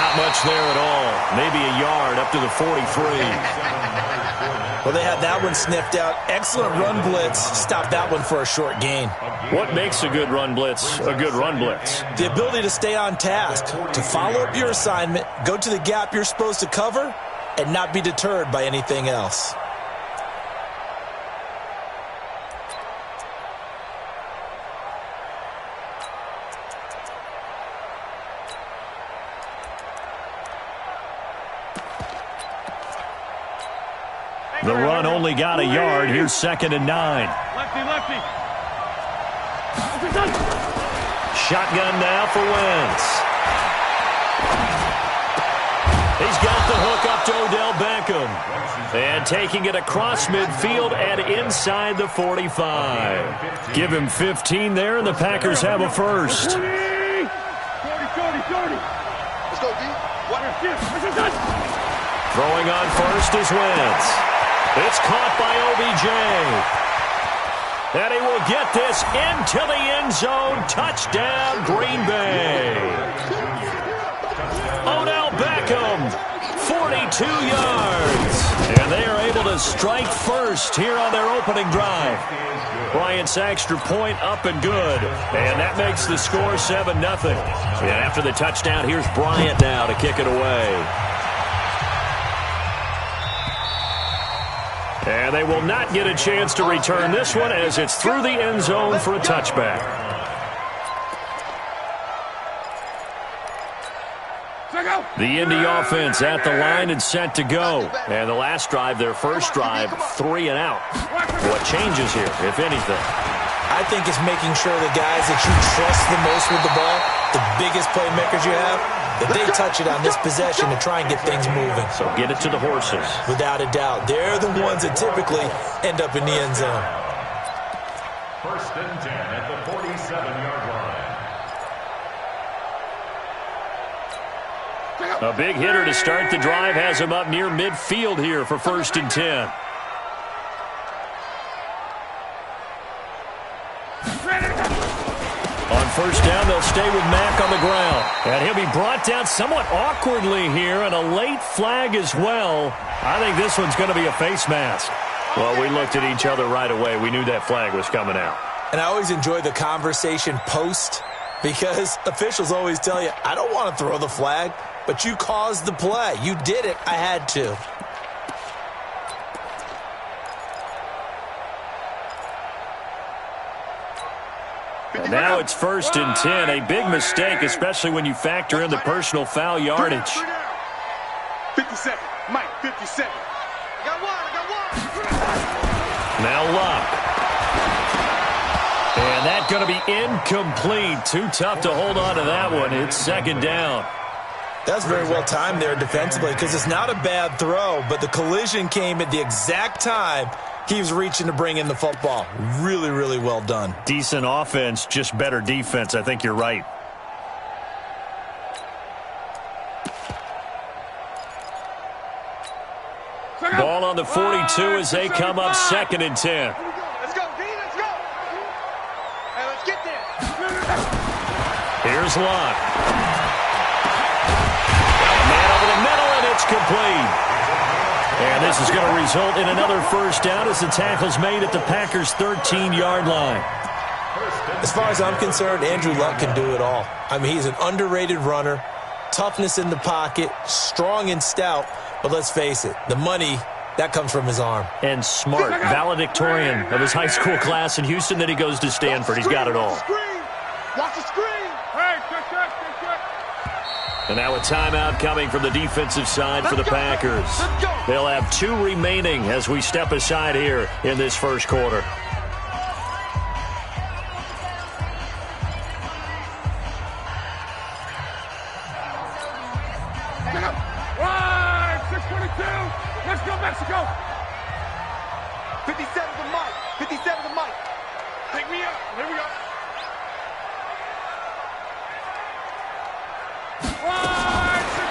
Not much there at all. Maybe a yard up to the 43. Well, they had that one sniffed out. Excellent run blitz. Stopped that one for a short gain. What makes a good run blitz a good run blitz? The ability to stay on task, to follow up your assignment, go to the gap you're supposed to cover, and not be deterred by anything else. The run only got a yard. Here's 2nd and 9. Lefty. Shotgun now for Wentz. He's got the hook up to Odell Beckham. And taking it across midfield and inside the 45. Give him 15 there, and the Packers have a first. 40. Let's go, D. Throwing on first is Wentz. It's caught by OBJ. And he will get this into the end zone. Touchdown, Green Bay. Odell Beckham, 42 yards. And they are able to strike first here on their opening drive. Bryant's extra point up and good. And that makes the score 7-0. And after the touchdown, here's Bryant now to kick it away. And they will not get a chance to return this one as it's through the end zone for a touchback. The Indy offense at the line and set to go. And the last drive, their first drive, 3 and out. What changes here, if anything? I think it's making sure the guys that you trust the most with the ball, the biggest playmakers you have, that they touch it on this possession to try and get things moving. So get it to the horses. Without a doubt. They're the ones that typically end up in the end zone. 1st and 10 at the 47-yard line. A big hitter to start the drive has him up near midfield here for 1st and 10. On first down, they'll stay with Mack on the ground. And he'll be brought down somewhat awkwardly here, and a late flag as well. I think this one's going to be a face mask. Well, we looked at each other right away. We knew that flag was coming out. And I always enjoy the conversation post, because officials always tell you, I don't want to throw the flag, but you caused the play. You did it. I had to. And now it's 1st and 10. A big mistake, especially when you factor in the personal foul yardage. 57. Mike, 57. I got one. Now Luck. And that's going to be incomplete. Too tough to hold on to that one. It's 2nd down. That's very well timed there defensively, because it's not a bad throw, but the collision came at the exact time he was reaching to bring in the football. Really, really well done. Decent offense, just better defense. I think you're right. Ball on the 42 as they come up 2nd and 10. Let's go, D. Let's go. Hey, let's get there. Here's Luck. Man over the middle, and it's complete. And this is going to result in another first down as the tackle's made at the Packers' 13-yard line. As far as I'm concerned, Andrew Luck can do it all. I mean, he's an underrated runner, toughness in the pocket, strong and stout, but let's face it, the money, that comes from his arm. And smart, valedictorian of his high school class in Houston. Then he goes to Stanford. He's got it all. Watch the screen. Hey, check. And now a timeout coming from the defensive side for the Packers. They'll have 2 remaining as we step aside here in this first quarter. Right, 622. Let's go, Mexico. 57 to Mike. 57 to Mike. Pick me up. Here we go.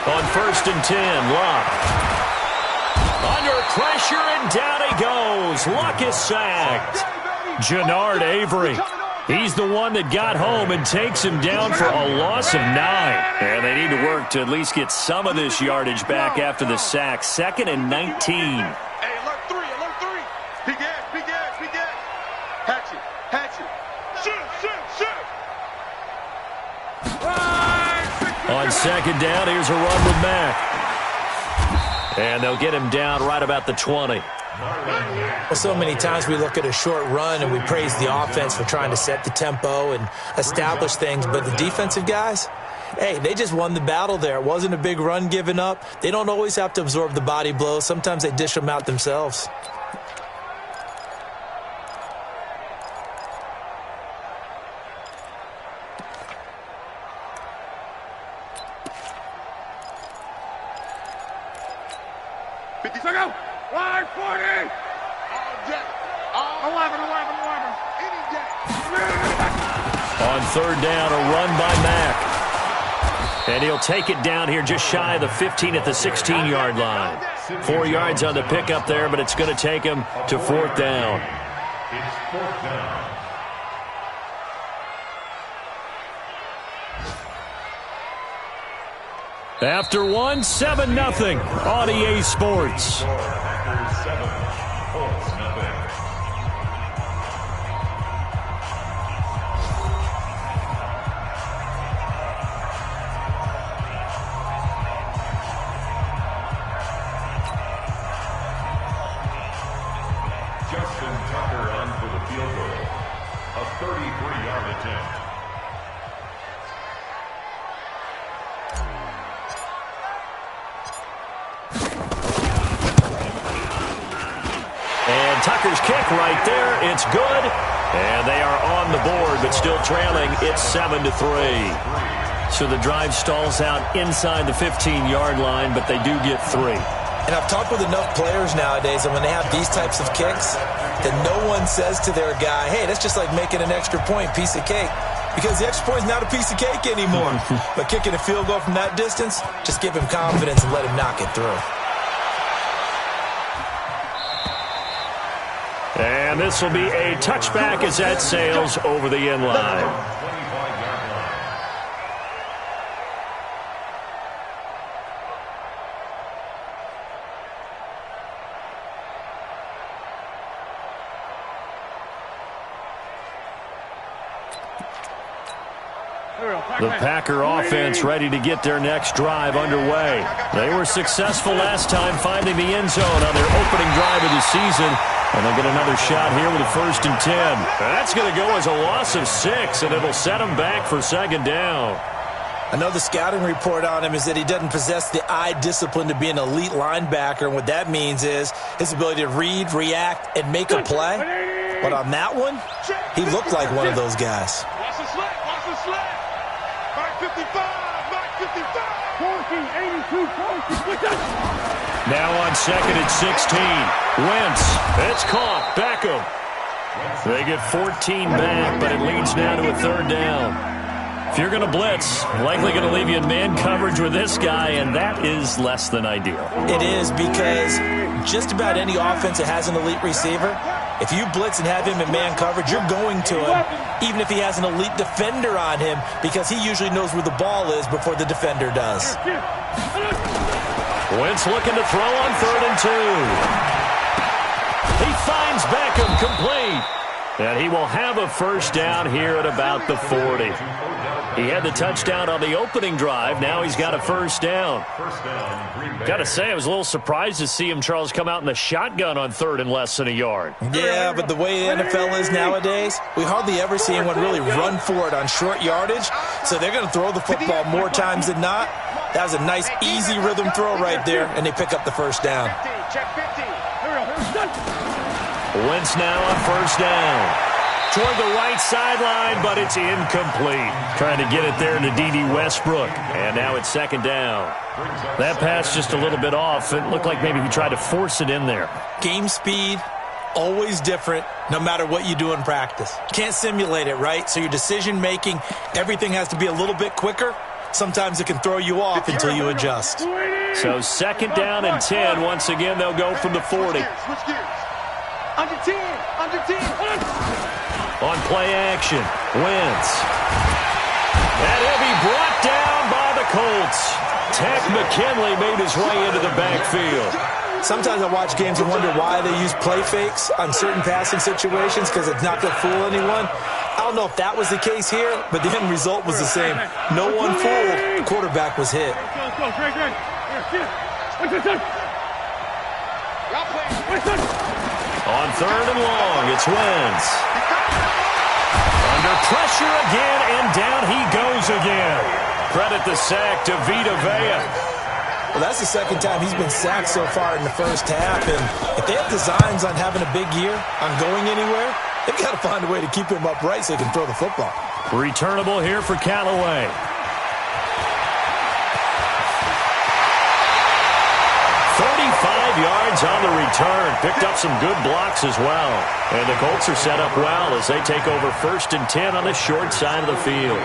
On 1st and 10, Luck. Under pressure, and down he goes. Luck is sacked. Jannard Avery He's the one that got home and takes him down for a loss of 9. And they need to work to at least get some of this yardage back after the sack. 2nd and 19. Hey, alert 3, alert 3. Big ass, big ass, big ass. Hatch it, hatch it. Shoot. On 2nd down, here's a run with Mack. And they'll get him down right about the 20. Well, so many times we look at a short run and we praise the offense for trying to set the tempo and establish things, but the defensive guys, hey, they just won the battle there. It wasn't a big run given up. They don't always have to absorb the body blows. Sometimes they dish them out themselves. On 3rd down, a run by Mack. And he'll take it down here just shy of the 15 at the 16-yard line. 4 yards on the pickup there, but it's going to take him to 4th down. It's 4th down. After 1, 7-0 on EA Sports. Packers 7, Colts 0. Justin Tucker on for the field goal. A 33-yard attempt. And Tucker's kick right there. It's good. And they are on the board, but still trailing. It's 7-3. So the drive stalls out inside the 15-yard line, but they do get 3. And I've talked with enough players nowadays, and when they have these types of kicks, that no one says to their guy, hey, that's just like making an extra point, piece of cake. Because the extra point is not a piece of cake anymore. But kicking a field goal from that distance, just give him confidence and let him knock it through. And this will be a touchback as that sails over the end line. 25-yard line. The Packer offense ready to get their next drive underway. They were successful last time finding the end zone on their opening drive of the season. And they'll get another shot here with a 1st and 10. That's going to go as a loss of 6, and it'll set them back for 2nd down. Another scouting report on him is that he doesn't possess the eye discipline to be an elite linebacker. And what that means is his ability to read, react, and make a play. But on that one, he looked like one of those guys. Watch the slack, watch the slack. Mark 55, Mark 55. 82, Now on 2nd and 16. Wentz. It's caught. Beckham. They get 14 back, but it leads now to a 3rd down. If you're going to blitz, likely going to leave you in man coverage with this guy, and that is less than ideal. It is, because just about any offense that has an elite receiver, if you blitz and have him in man coverage, you're going to him, even if he has an elite defender on him, because he usually knows where the ball is before the defender does. Wentz looking to throw on 3rd and 2. He finds Beckham complete. And he will have a 1st down here at about the 40. He had the touchdown on the opening drive. Now he's got a 1st down. Got to say, I was a little surprised to see him, Charles, come out in the shotgun on 3rd and less than a yard. Yeah, but the way the NFL is nowadays, we hardly ever see anyone really run for it on short yardage. So they're going to throw the football more times than not. That was a nice, easy rhythm throw right there, and they pick up the 1st down. Check 50. Wentz now on 1st down. Toward the right sideline, but it's incomplete. Trying to get it there to D.D. Westbrook. And now it's 2nd down. That pass just a little bit off. It looked like maybe he tried to force it in there. Game speed, always different, no matter what you do in practice. Can't simulate it, right? So your decision-making, everything has to be a little bit quicker. Sometimes it can throw you off until you adjust. So 2nd down and 10. Once again, they'll go from the 40. Switch gears. Under 10, under 10. On play action, wins. And he'll be brought down by the Colts. Tech McKinley made his way into the backfield. Sometimes I watch games and wonder why they use play fakes on certain passing situations because it's not going to fool anyone. I don't know if that was the case here, but the end result was the same. No one fooled. The quarterback was hit. On 3rd and long, it's Wentz. Under pressure again, and down he goes again. Credit the sack to Vita Vea. Well, that's the second time he's been sacked so far in the first half, and if they have designs on having a big year, on going anywhere, they've got to find a way to keep him upright so he can throw the football. Returnable here for Callaway. 35 yards on the return. Picked up some good blocks as well. And the Colts are set up well as they take over 1st and 10 on the short side of the field.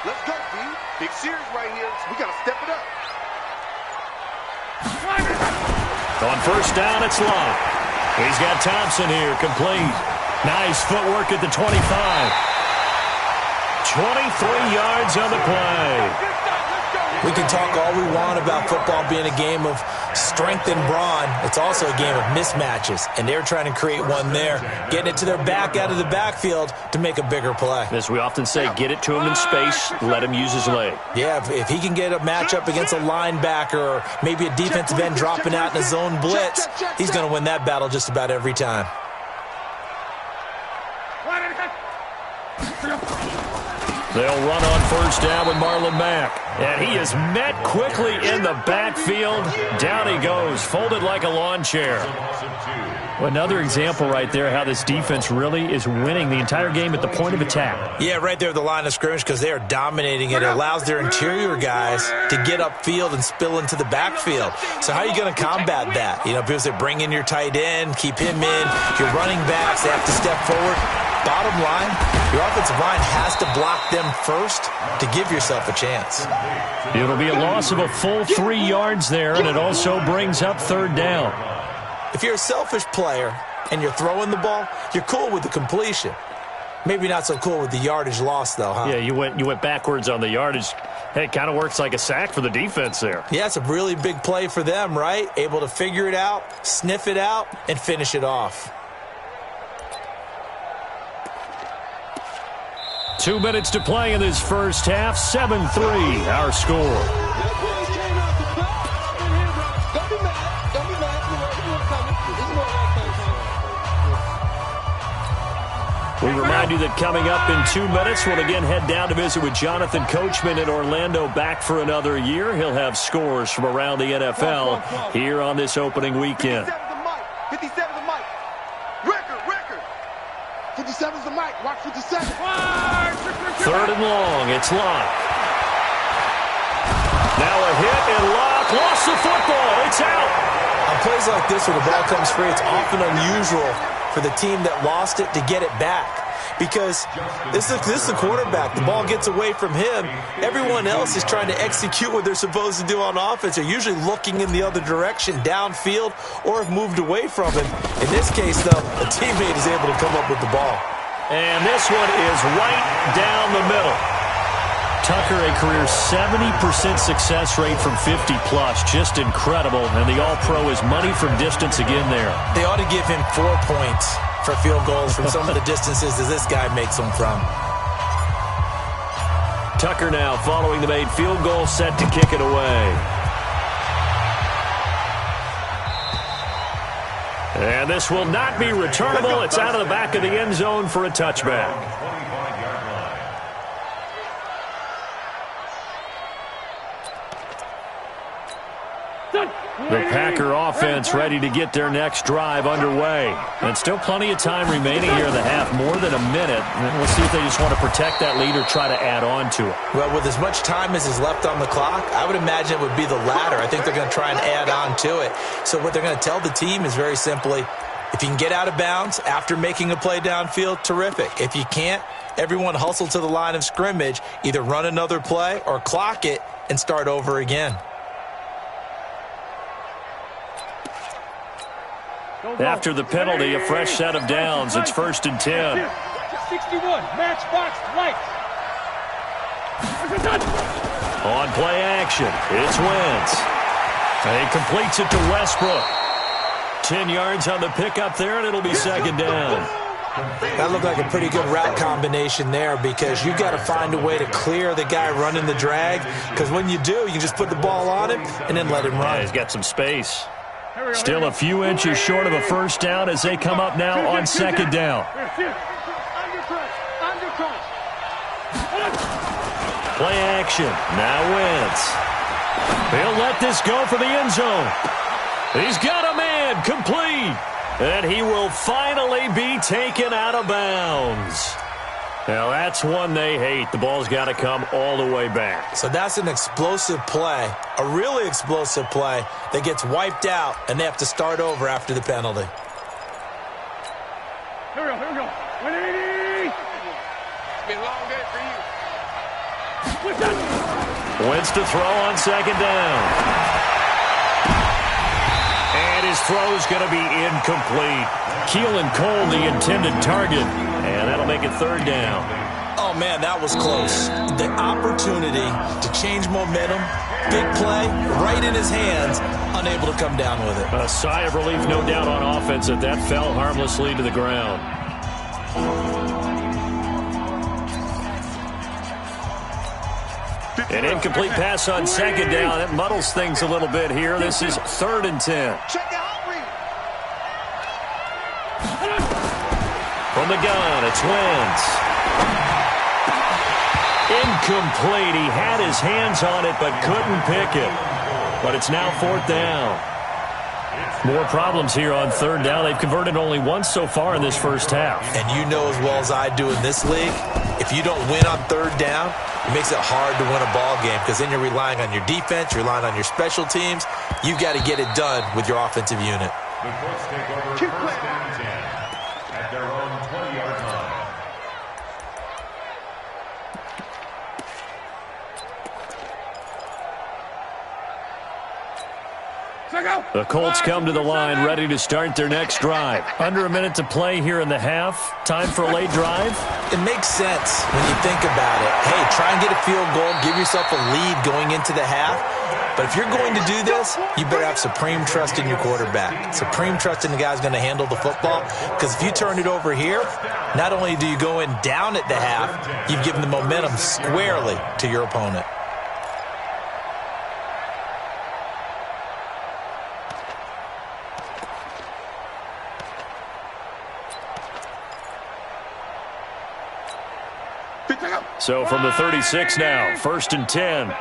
Let's go, D. Big series right here. We got to step it up. On 1st down, it's Love. He's got Thompson here, complete. Nice footwork at the 25. 23 yards on the play. We can talk all we want about football being a game of strength and brawn. It's also a game of mismatches, and they're trying to create one there, getting it to their back out of the backfield to make a bigger play. As we often say, get it to him in space, let him use his leg. Yeah, if he can get a matchup against a linebacker or maybe a defensive end dropping out in a zone blitz, he's going to win that battle just about every time. They'll run on 1st down with Marlon Mack. And he is met quickly in the backfield. Down he goes, folded like a lawn chair. Another example right there how this defense really is winning the entire game at the point of attack. Yeah, right there at the line of scrimmage because they are dominating it. It allows their interior guys to get upfield and spill into the backfield. So how are you going to combat that? You know, because they bring in your tight end, keep him in. Your running backs, they have to step forward. Bottom line, your offensive line has to block them first to give yourself a chance. It'll be a loss of a full 3 yards there, and it also brings up 3rd down. If you're a selfish player and you're throwing the ball, you're cool with the completion. Maybe not so cool with the yardage loss, though, huh? Yeah, you went backwards on the yardage. Hey, it kind of works like a sack for the defense there. Yeah, it's a really big play for them, right? Able to figure it out, sniff it out, and finish it off. 2 minutes to play in this first half. 7-3, our score. We remind you that coming up in 2 minutes, we'll again head down to visit with Jonathan Coachman in Orlando, back for another year. He'll have scores from around the NFL here on this opening weekend. 57's the mic. Record. 57's the mic. Watch 57. 3rd and long. It's Locke. Now a hit, and Locke lost the football. It's out. On plays like this where the ball comes free, it's often unusual for the team that lost it to get it back. Because this is the quarterback. The ball gets away from him. Everyone else is trying to execute what they're supposed to do on offense. They're usually looking in the other direction, downfield, or have moved away from him. In this case, though, a teammate is able to come up with the ball. And this one is right down the middle. Tucker, a career 70% success rate from 50+. Just incredible. And the All-Pro is money from distance again there. They ought to give him 4 points for field goals from some of the distances that this guy makes them from. Tucker now following the made field goal, set to kick it away. And this will not be returnable. It's out of the back of the end zone for a touchback. The Packer offense ready to get their next drive underway. And still plenty of time remaining here in the half, more than a minute. And we'll see if they just want to protect that lead or try to add on to it. Well, with as much time as is left on the clock, I would imagine it would be the latter. I think they're going to try and add on to it. So what they're going to tell the team is very simply, if you can get out of bounds after making a play downfield, terrific. If you can't, everyone hustle to the line of scrimmage, either run another play or clock it and start over again. After the penalty, a fresh set of downs. It's 1st and 10. 61, matchbox lights. On play action, it's Wentz. He completes it to Westbrook. 10 yards on the pickup there, and it'll be 2nd down. That looked like a pretty good route combination there, because you've got to find a way to clear the guy running the drag, because when you do, you can just put the ball on him and then let him run. Yeah, he's got some space. Still a few inches short of a first down as they come up now on 2nd down. Play action. Now Wentz. He'll let this go for the end zone. He's got a man complete. And he will finally be taken out of bounds. Now, that's one they hate. The ball's got to come all the way back. So that's an explosive play, a really explosive play that gets wiped out, and they have to start over after the penalty. Here we go. 180. It's been a long day for you. Wentz to throw on 2nd down. And his throw's going to be incomplete. Keelan Cole, the intended target. And that'll make it 3rd down. Oh, man, that was close. The opportunity to change momentum, big play, right in his hands, unable to come down with it. A sigh of relief, no doubt, on offense that fell harmlessly to the ground. An incomplete pass on 2nd down. It muddles things a little bit here. This is 3rd and 10. Check out read. From the gun, it's Wentz. Incomplete. He had his hands on it but couldn't pick it. But it's now 4th down. More problems here on 3rd down. They've converted only once so far in this first half. And you know as well as I do in this league, if you don't win on 3rd down, it makes it hard to win a ball game, because then you're relying on your defense, you're relying on your special teams. You've got to get it done with your offensive unit. The Colts take over 1st and 10 at their own 20-yard line. The Colts come to the line ready to start their next drive. Under a minute to play here in the half. Time for a late drive. It makes sense when you think about it. Hey, try and get a field goal, give yourself a lead going into the half. But if you're going to do this, you better have supreme trust in your quarterback. Supreme trust in the guy who's going to handle the football. Because if you turn it over here, not only do you go in down at the half, you've given the momentum squarely to your opponent. So from the 36 now, 1st and 10.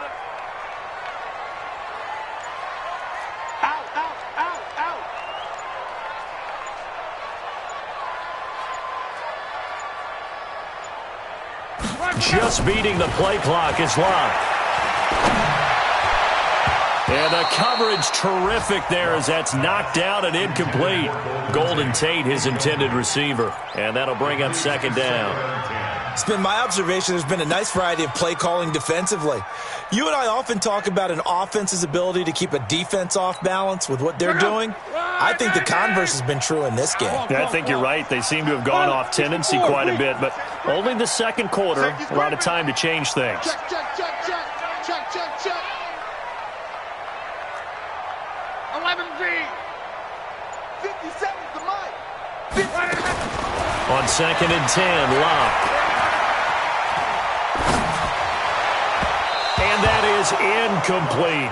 Just beating the play clock is locked. And the coverage terrific there as that's knocked out and incomplete. Golden Tate, his intended receiver. And that'll bring up 2nd down. It's been my observation there's been a nice variety of play calling defensively. You and I often talk about an offense's ability to keep a defense off balance with what they're doing. I think the converse has been true in this game. Yeah, I think you're right. They seem to have gone off tendency quite a bit, but only the 2nd quarter, a lot of time to change things. Check, check, check, check, check, check, check. 11B. 57's the mic. On 2nd and 10, Locke. And that is incomplete.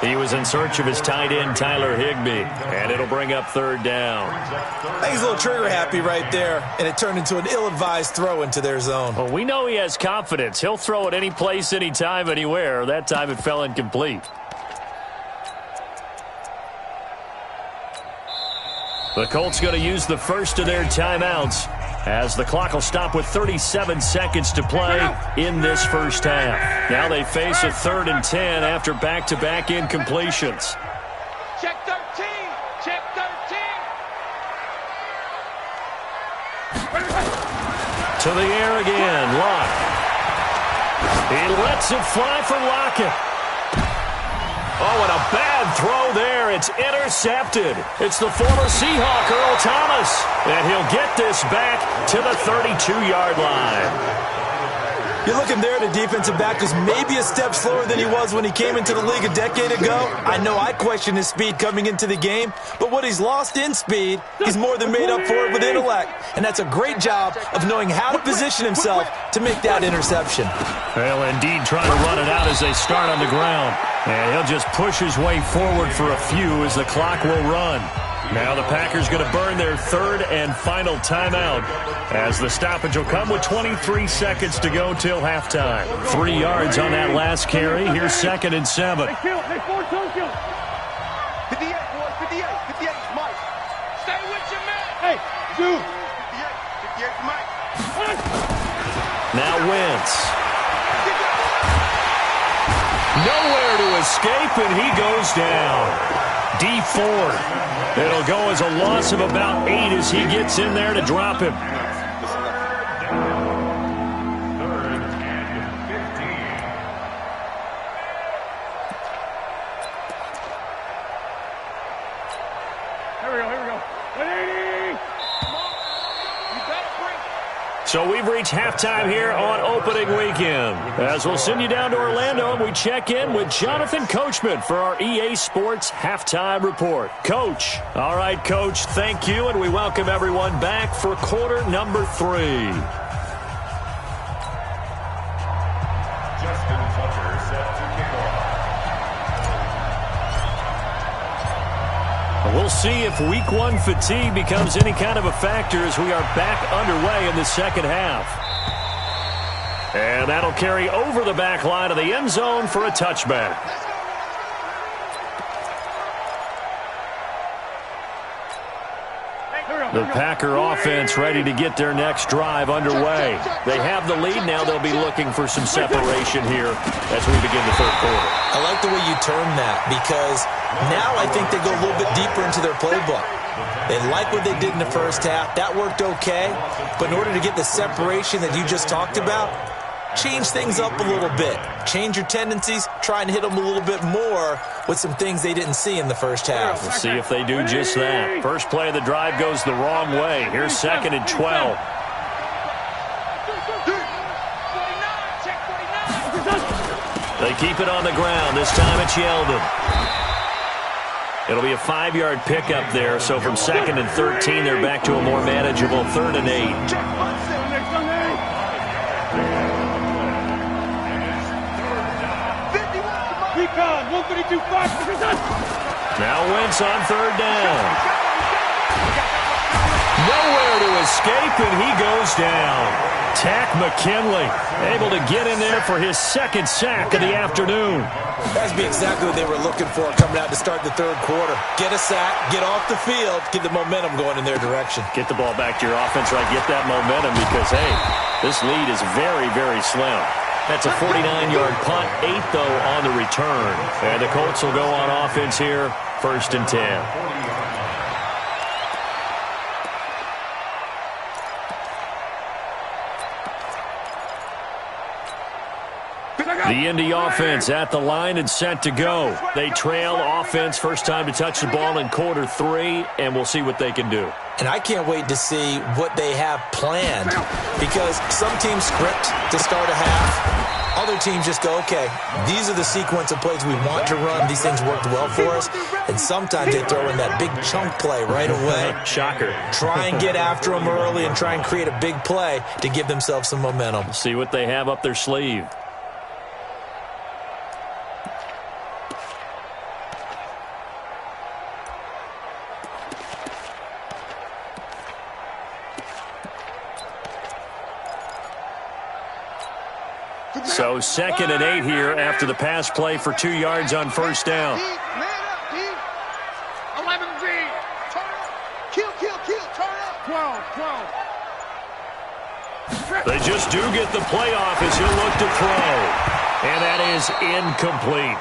He was in search of his tight end, Tyler Higbee, and it'll bring up 3rd down. I think he's a little trigger happy right there, and it turned into an ill-advised throw into their zone. Well, we know he has confidence. He'll throw it any place, anytime, anywhere. That time it fell incomplete. The Colts going to use the first of their timeouts as the clock will stop with 37 seconds to play in this first half. Now they face a 3rd and 10 after back-to-back incompletions. Check 13. Check 13. To the air again, Locke. He lets it fly for Lockett. Oh, and a bad throw there. It's intercepted. It's the former Seahawk, Earl Thomas. And he'll get this back to the 32-yard line. You're looking there at a defensive back who's maybe a step slower than he was when he came into the league a decade ago. I know I questioned his speed coming into the game, but what he's lost in speed, he's more than made up for it with intellect. And that's a great job of knowing how to position himself to make that interception. Well, indeed, trying to run it out as they start on the ground. And he'll just push his way forward for a few as the clock will run. Now the Packers going to burn their 3rd and final timeout as the stoppage will come with 23 seconds to go till halftime. 3 yards on that last carry. Here's 2nd and 7. 58, boy. 58. 58 is Mike. Stay with your man. Hey, dude. 58 is Mike. Now Wentz. Nowhere to escape, and he goes down. D4. It'll go as a loss of about 8 as he gets in there to drop him. 3rd and 15. Here we go. 180. So we've reached halftime here on opening weekend. As we'll send you down to Orlando and we check in with Jonathan Coachman for our EA Sports Halftime Report. Coach. All right, Coach, thank you, and we welcome everyone back for quarter number 3. Justin Tucker set to kick off. We'll see if week 1 fatigue becomes any kind of a factor as we are back underway in the second half. And that'll carry over the back line of the end zone for a touchback. The Packer offense ready to get their next drive underway. They have the lead now. They'll be looking for some separation here as we begin the 3rd quarter. I like the way you term that because now I think they go a little bit deeper into their playbook. They like what they did in the first half. That worked okay. But in order to get the separation that you just talked about, change things up a little bit. Change your tendencies. Try and hit them a little bit more with some things they didn't see in the first half. We'll see if they do just that. First play of the drive goes the wrong way. Here's 2nd and 12. They keep it on the ground. This time it's Yeldon. It'll be a 5-yard pickup there. So from 2nd and 13, they're back to a more manageable 3rd and 8. Now Wentz on 3rd down. Nowhere to escape, and he goes down. Tack McKinley able to get in there for his 2nd sack of the afternoon. That's exactly what they were looking for coming out to start the 3rd quarter. Get a sack, get off the field, get the momentum going in their direction. Get the ball back to your offense, right? Get that momentum because, hey, this lead is very, very slim. That's a 49-yard punt, 8, though, on the return. And the Colts will go on offense here, 1st and 10. The Indy offense at the line and set to go. They trail offense, first time to touch the ball in quarter 3, and we'll see what they can do. And I can't wait to see what they have planned because some teams script to start a half. Other teams just go, okay, these are the sequence of plays we want to run. These things worked well for us. And sometimes they throw in that big chunk play right away. Shocker. Try and get after them early and try and create a big play to give themselves some momentum. See what they have up their sleeve. So 2nd and 8 here after the pass play for 2 yards on 1st down. 11 V. Kill They just do get the playoff as he'll look to throw. And that is incomplete.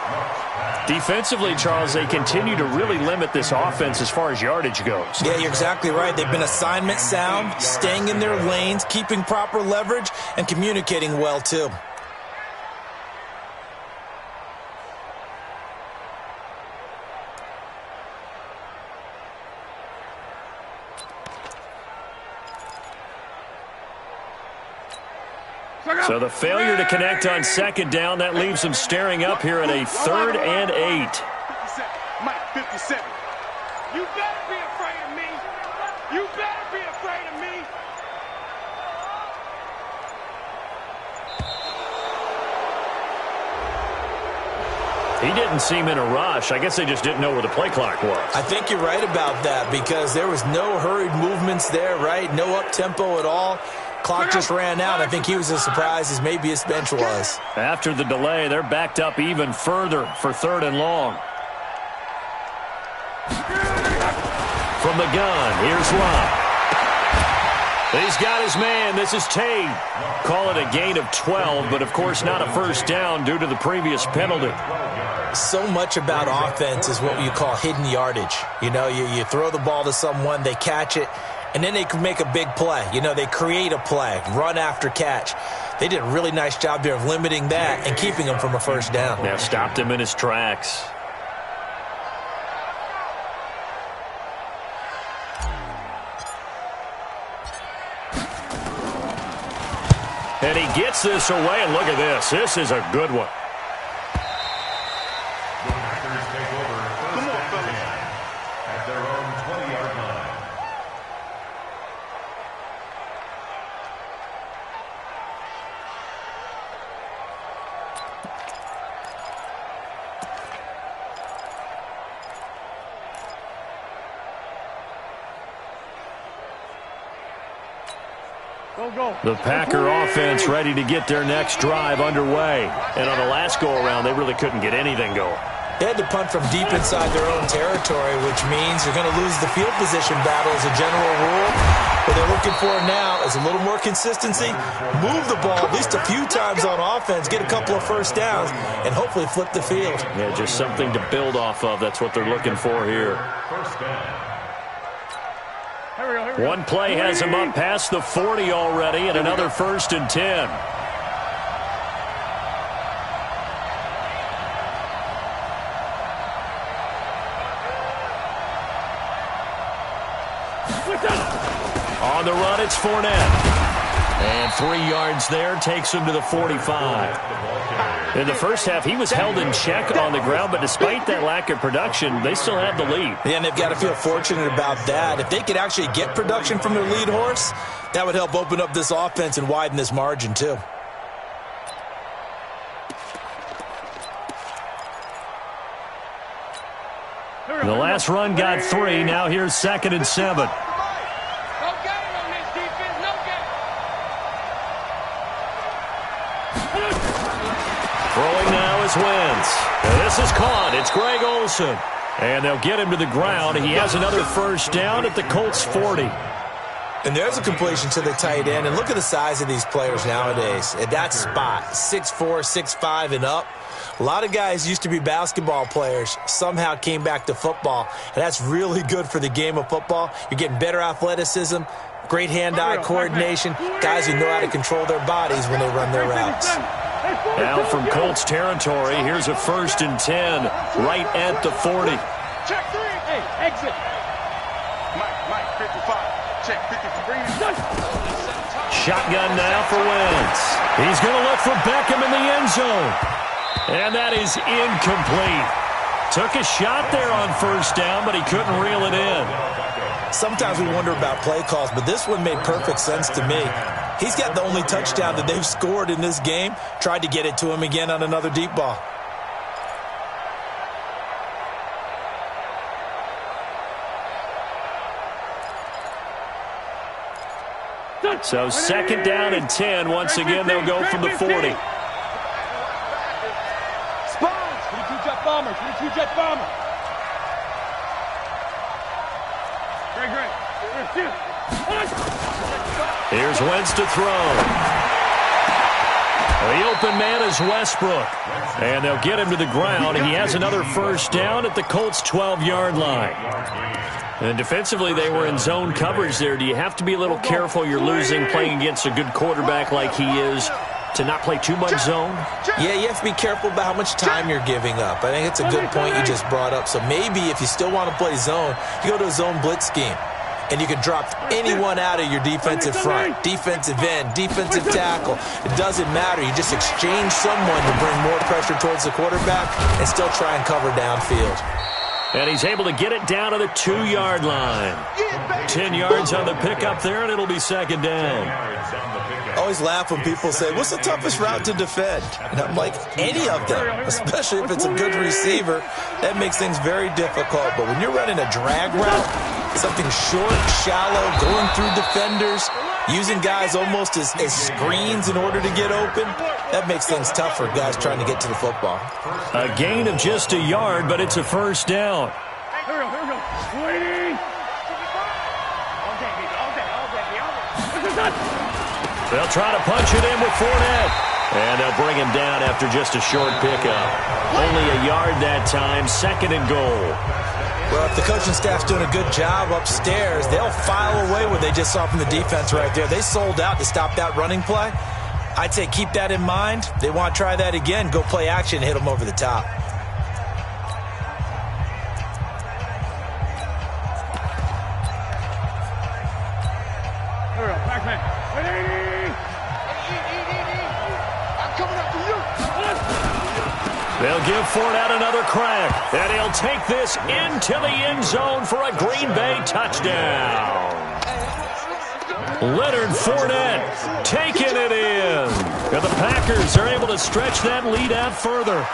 Defensively, Charles, they continue to really limit this offense as far as yardage goes. Yeah, you're exactly right. They've been assignment sound, staying in their lanes, keeping proper leverage, and communicating well, too. So the failure to connect on second down, that leaves them staring up here at a 3rd and 8. 57. Mike, 57. You better be afraid of me. You better be afraid of me. He didn't seem in a rush. I guess they just didn't know where the play clock was. I think you're right about that because there was no hurried movements there, right? No up-tempo at all. Clock just ran out. I think he was as surprised as maybe his bench was. After the delay, they're backed up even further for 3rd and long. From the gun, here's Lott. He's got his man. This is Tate. Call it a gain of 12, but of course not a first down due to the previous penalty. So much about offense is what you call hidden yardage. You know, you throw the ball to someone, they catch it, and then they can make a big play. You know, they create a play, run after catch. They did a really nice job there of limiting that and keeping him from a first down. Yeah, stopped him in his tracks. And he gets this away, and look at this. This is a good one. The Packers take over first and 10 at their own 20-yard line. The Packer offense ready to get their next drive underway. And on the last go-around, they really couldn't get anything going. They had to punt from deep inside their own territory, which means you're going to lose the field position battle as a general rule. What they're looking for now is a little more consistency, move the ball at least a few times on offense, get a couple of first downs, and hopefully flip the field. Yeah, just something to build off of. That's what they're looking for here. First down. One play has him up past the 40 already, and another 1st and 10. On the run, it's Fournette. And 3 yards there takes him to the 45. In the first half, he was held in check on the ground, but despite that lack of production, they still had the lead. Yeah, and they've got to feel fortunate about that. If they could actually get production from their lead horse, that would help open up this offense and widen this margin, too. The last run got 3. Now here's 2nd and 7. Throwing now is Wentz. This is caught. It's Greg Olsen. And they'll get him to the ground. He has another first down at the Colts 40. And there's a completion to the tight end. And look at the size of these players nowadays. At that spot, 6'4", 6'5", and up. A lot of guys used to be basketball players, somehow came back to football. And that's really good for the game of football. You're getting better athleticism, great hand-eye coordination, guys who know how to control their bodies when they run their routes. Now from Colts territory, here's a 1st and 10 right at the 40. Check 3. Hey, exit. Mike, 55. Check 53. Shotgun now for Wentz. He's going to look for Beckham in the end zone. And that is incomplete. Took a shot there on first down, but he couldn't reel it in. Sometimes we wonder about play calls, but this one made perfect sense to me. He's got the only touchdown that they've scored in this game. Tried to get it to him again on another deep ball. So 2nd down and 10. Once again, they'll go from the 40. Spawns, 22-jet bomber, 22-jet bomber. Great. Here's Wentz to throw. The open man is Westbrook. And they'll get him to the ground. He has another first down at the Colts' 12-yard line. And defensively, they were in zone coverage there. Do you have to be a little careful? You're losing playing against a good quarterback like he is to not play too much zone? Yeah, you have to be careful about how much time you're giving up. I think it's a good point you just brought up. So maybe if you still want to play zone, you go to a zone blitz scheme. And you can drop anyone out of your defensive front, defensive end, defensive tackle. It doesn't matter. You just exchange someone to bring more pressure towards the quarterback and still try and cover downfield. And he's able to get it down to the 2-yard line. 10 yards on the pickup there, and it'll be second down. I always laugh when people say, what's the toughest route to defend? And I'm like, any of them, especially if it's a good receiver. That makes things very difficult. But when you're running a drag route, something short, shallow, going through defenders, using guys almost as screens in order to get open, that makes things tough for guys trying to get to the football. A gain of just a yard, but it's a first down. Here we go. They'll try to punch it in with Fournette. And they'll bring him down after just a short pickup. Only a yard that time, second and goal. Well, if the coaching staff's doing a good job upstairs, they'll file away what they just saw from the defense right there. They sold out to stop that running play. I'd say keep that in mind. They want to try that again, go play action, hit them over the top. They'll give Fournette another crack, and he'll take this into the end zone for a Green Bay touchdown. Leonard Fournette taking it in. And the Packers are able to stretch that lead out further.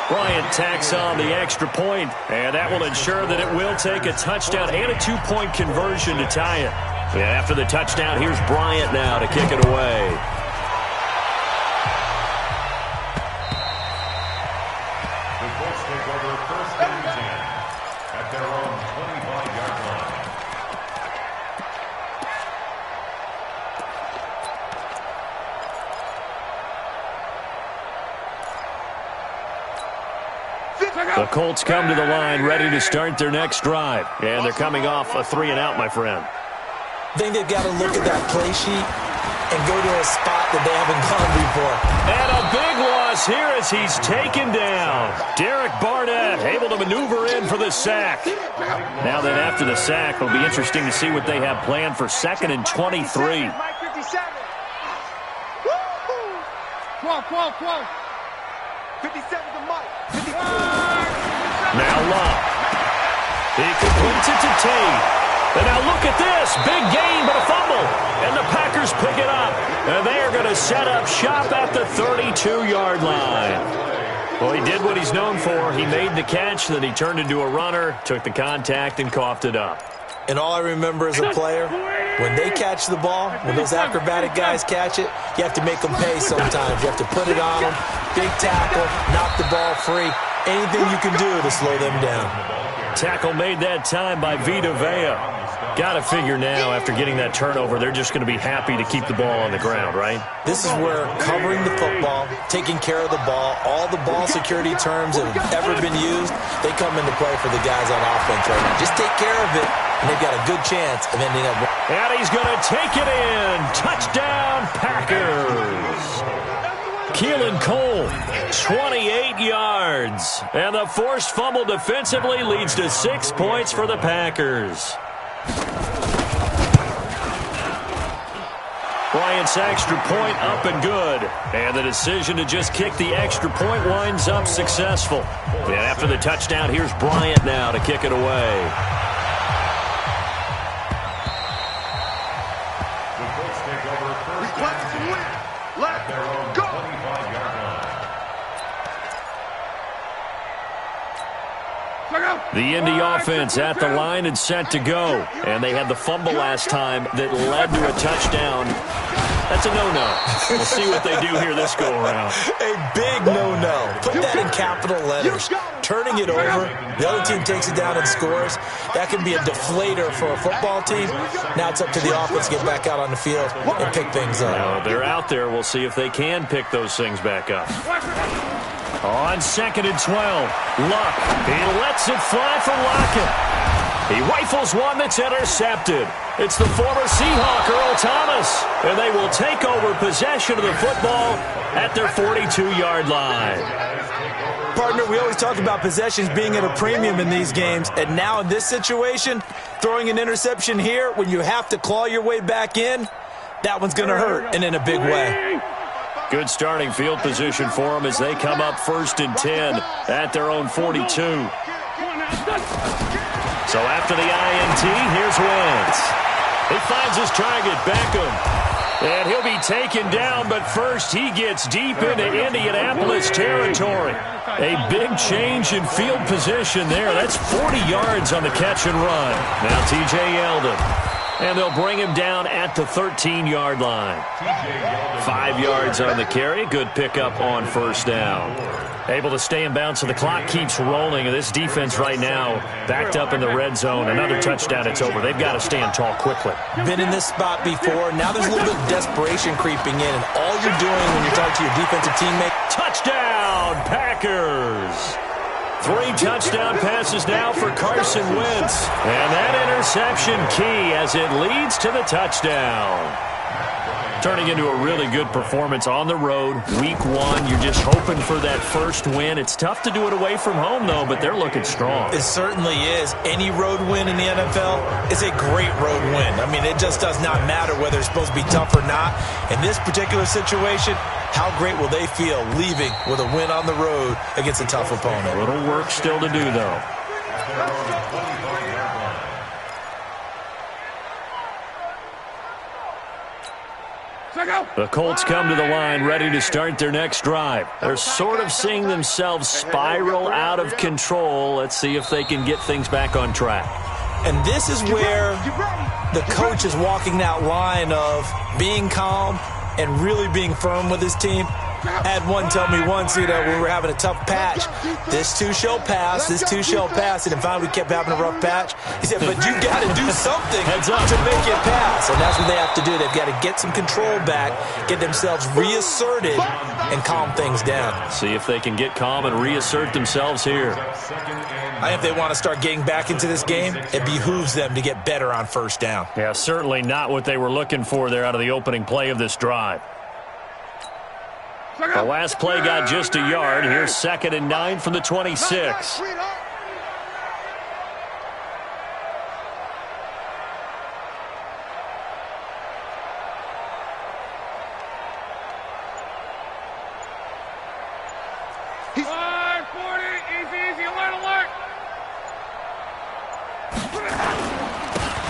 Bryant tacks on the extra point, and that will ensure that it will take a touchdown and a 2-point conversion to tie it. And after the touchdown, here's Bryant now to kick it away. The Colts come to the line ready to start their next drive. And they're coming off a 3-and-out, my friend. I think they've got to look at that play sheet and go to a spot that they haven't gone before. And a big loss here as he's taken down. Derek Barnett able to maneuver in for the sack. Now then, after the sack, it'll be interesting to see what they have planned for 2nd and 23. 57. 57 to Mike. 54. Now Love. He completes it to Tate. And now look at this. Big gain, but a fumble. And the Packers pick it up. And they are going to set up shop at the 32-yard line. Well, he did what he's known for. He made the catch, then he turned into a runner, took the contact, and coughed it up. And all I remember as a player, when they catch the ball, when those acrobatic guys catch it, you have to make them pay sometimes. You have to put it on them, big tackle, knock the ball free. Anything you can do to slow them down. Tackle made that time by Vita Vea. Got to figure now, after getting that turnover, they're just going to be happy to keep the ball on the ground, right? This is where covering the football, taking care of the ball, all the ball security terms that have ever been used, they come into play for the guys on offense right now. Just take care of it, and they've got a good chance of ending up. And he's going to take it in. Touchdown, Packers. Keelan Cole, 28 yards. And the forced fumble defensively leads to 6 points for the Packers. Bryant's extra point up and good. And the decision to just kick the extra point winds up successful. And after the touchdown, here's Bryant now to kick it away. The Indy offense at the line and set to go. And they had the fumble last time that led to a touchdown. That's a no-no. We'll see what they do here this go-around. A big no-no. Put that in capital letters. Turning it over, the other team takes it down and scores. That can be a deflator for a football team. Now it's up to the offense to get back out on the field and pick things up. Now, they're out there. We'll see if they can pick those things back up. On 2nd and 12, Luck. He lets it fly for Lockett. He rifles one that's intercepted. It's the former Seahawk, Earl Thomas. And they will take over possession of the football at their 42-yard line. Partner, we always talk about possessions being at a premium in these games. And now in this situation, throwing an interception here when you have to claw your way back in, that one's going to hurt, and in a big way. Good starting field position for them as they come up 1st and 10 at their own 42. So after the INT, here's Wentz. He finds his target, Beckham. And he'll be taken down, but first he gets deep into Indianapolis territory. A big change in field position there. That's 40 yards on the catch and run. Now T.J. Yeldon. And they'll bring him down at the 13-yard line. 5 yards on the carry. Good pickup on 1st down. Able to stay in bounds, so the clock keeps rolling. And this defense right now backed up in the red zone. Another touchdown, it's over. They've got to stand tall quickly. Been in this spot before. Now there's a little bit of desperation creeping in. And all you're doing when you're talking to your defensive teammate. Touchdown, Packers! 3 touchdown passes now for Carson Wentz. And that interception key as it leads to the touchdown. Turning into a really good performance on the road. Week 1, you're just hoping for that first win. It's tough to do it away from home, though, but they're looking strong. It certainly is. Any road win in the NFL is a great road win. I mean, it just does not matter whether it's supposed to be tough or not. In this particular situation, how great will they feel leaving with a win on the road against a tough opponent? A little work still to do, though. The Colts come to the line ready to start their next drive. They're sort of seeing themselves spiral out of control. Let's see if they can get things back on track. And this is where the coach is walking that line of being calm and really being firm with his team. I had one tell me once, we were having a tough patch. This too shall pass, this too shall pass. And finally we kept having a rough patch. He said, but you got to do something to make it pass. And that's what they have to do. They've got to get some control back, get themselves reasserted, and calm things down. See if they can get calm and reassert themselves here. I think if they want to start getting back into this game, it behooves them to get better on 1st down. Yeah, certainly not what they were looking for there out of the opening play of this drive. The last play got just a yard. Here's 2nd and 9 from the 26.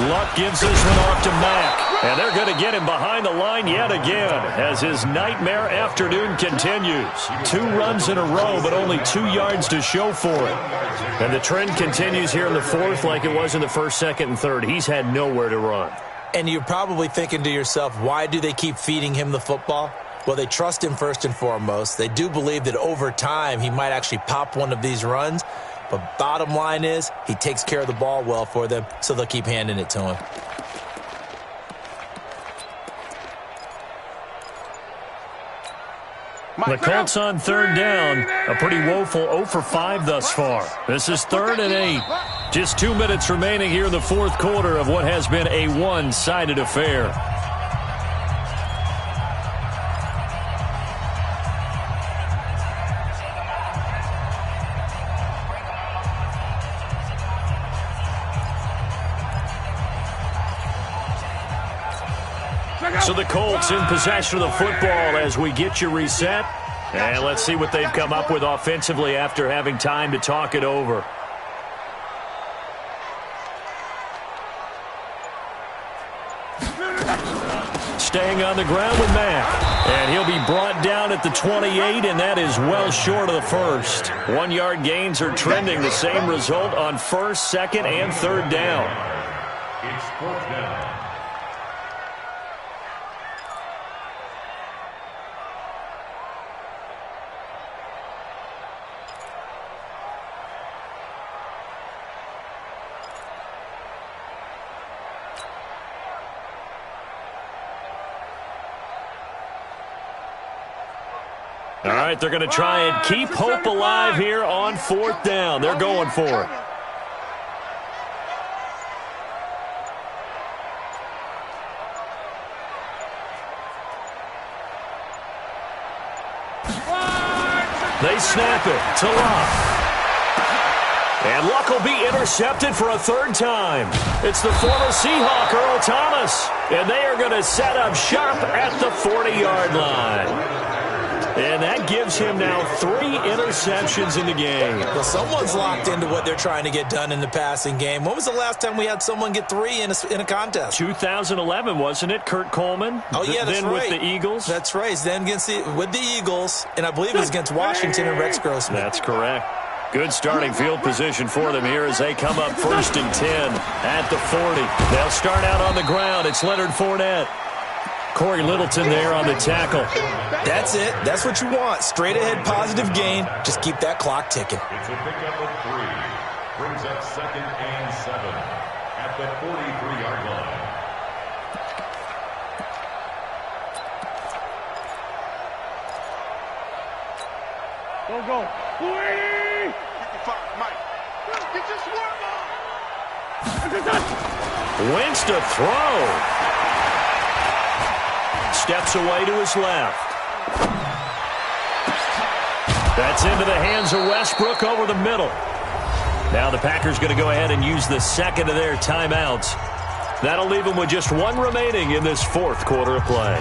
Luck gives this one off to Mack. And they're going to get him behind the line yet again as his nightmare afternoon continues. 2 runs in a row, but only 2 yards to show for it. And the trend continues here in the 4th like it was in the 1st, 2nd, and 3rd. He's had nowhere to run. And you're probably thinking to yourself, why do they keep feeding him the football? Well, they trust him first and foremost. They do believe that over time he might actually pop one of these runs. But bottom line is, he takes care of the ball well for them, so they'll keep handing it to him. The Colts on 3rd down. A pretty woeful 0 for 5 thus far. This is 3rd and 8. Just 2 minutes remaining here in the 4th quarter of what has been a one-sided affair. So the Colts in possession of the football as we get you reset. And let's see what they've come up with offensively after having time to talk it over. Staying on the ground with Mack. And he'll be brought down at the 28, and that is well short of the 1st. 1-yard gains are trending the same result on 1st, 2nd, and 3rd down. It's 4th down. All right, they're going to try and keep hope alive here on 4th down. They're going for it. They snap it to Luck. And Luck will be intercepted for a 3rd time. It's the former Seahawk, Earl Thomas. And they are going to set up shop at the 40-yard line. And that gives him now 3 interceptions in the game. Well, someone's locked into what they're trying to get done in the passing game. When was the last time we had someone get 3 in a contest? 2011, wasn't it? Kurt Coleman? Oh, yeah, that's then right. With the Eagles? That's right. Then with the Eagles, and I believe it was against Washington and Rex Grossman. That's correct. Good starting field position for them here as they come up 1st and 10 at the 40. They'll start out on the ground. It's Leonard Fournette. Corey Littleton there on the tackle. That's it. That's what you want. Straight ahead, positive gain. Just keep that clock ticking. It's a pickup of 3. Brings up 2nd and 7 at the 43-yard line. Go. 55, Mike. Get your swerve on. Wentz to throw. Steps away to his left. That's into the hands of Westbrook over the middle. Now the Packers going to go ahead and use the 2nd of their timeouts. That'll leave them with just 1 remaining in this 4th quarter of play.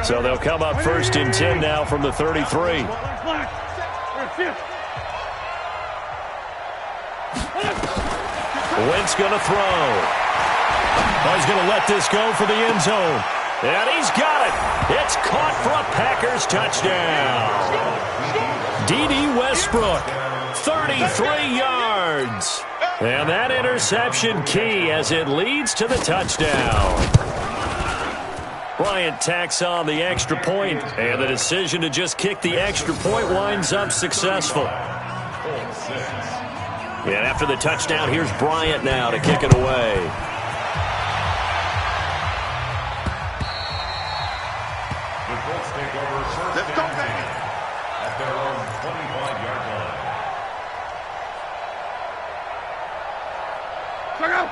So they'll come up 1st and 10 now from the 33. Wentz going to throw. Oh, he's going to let this go for the end zone. And he's got it. It's caught for a Packers touchdown. D.D. Westbrook, 33 yards. And that interception key as it leads to the touchdown. Bryant tacks on the extra point, and the decision to just kick the extra point winds up successful. And after the touchdown, here's Bryant now to kick it away. The Colts take over 1st and 10 at their own 25-yard line.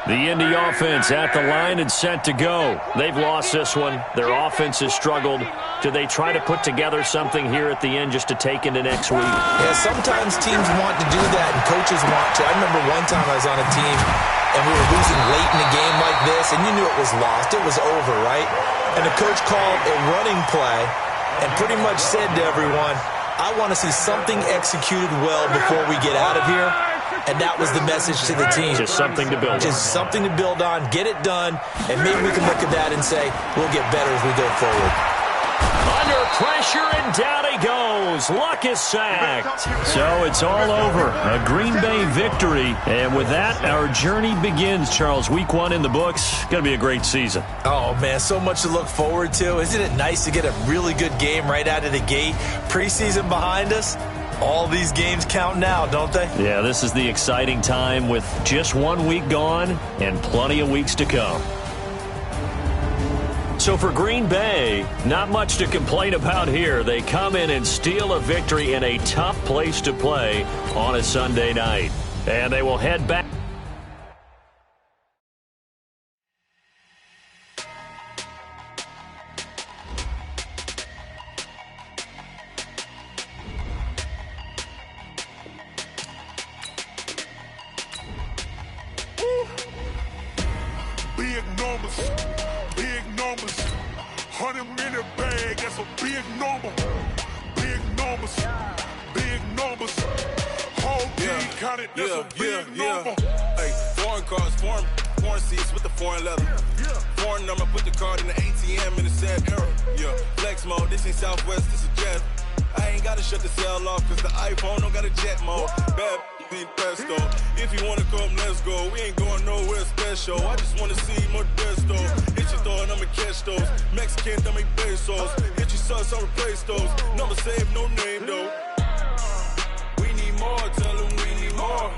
The Indy offense at the line and set to go. They've lost this one. Their offense has struggled. Do they try to put together something here at the end just to take into next week? Yeah, sometimes teams want to do that and coaches want to. I remember one time I was on a team and we were losing late in a game like this, and you knew it was lost. It was over, right? And the coach called a running play and pretty much said to everyone, I want to see something executed well before we get out of here. And that was the message to the team. Just something to build on. Just something to build on, get it done, and maybe we can look at that and say, we'll get better as we go forward. Under pressure, and down he goes. Luck is sacked. So it's all over. A Green Bay victory. And with that, our journey begins, Charles. Week 1 in the books. Going to be a great season. Oh, man, so much to look forward to. Isn't it nice to get a really good game right out of the gate? Preseason behind us. All these games count now, don't they? Yeah, this is the exciting time with just 1 week gone and plenty of weeks to come. So for Green Bay, not much to complain about here. They come in and steal a victory in a tough place to play on a Sunday night. And they will head back. Big numbers, big numbers. 100-minute bag, that's a big number. Big numbers, big numbers. Whole team counted, that's a big number. Hey, foreign cars, foreign seats with the foreign leather. Foreign number, put the card in the ATM in the sad era. Yeah, flex mode, this ain't Southwest, this is jet. I ain't gotta shut the cell off, cause the iPhone don't got a jet mode. Bad need pesto. If you wanna come, let's go. We ain't going nowhere special. I just wanna see Modesto. Hit your throw and I'ma catch those. Mexican, I make pesos. Hit your sauce, I'll replace those. Number saved, no name though. We need more, tell them we need more.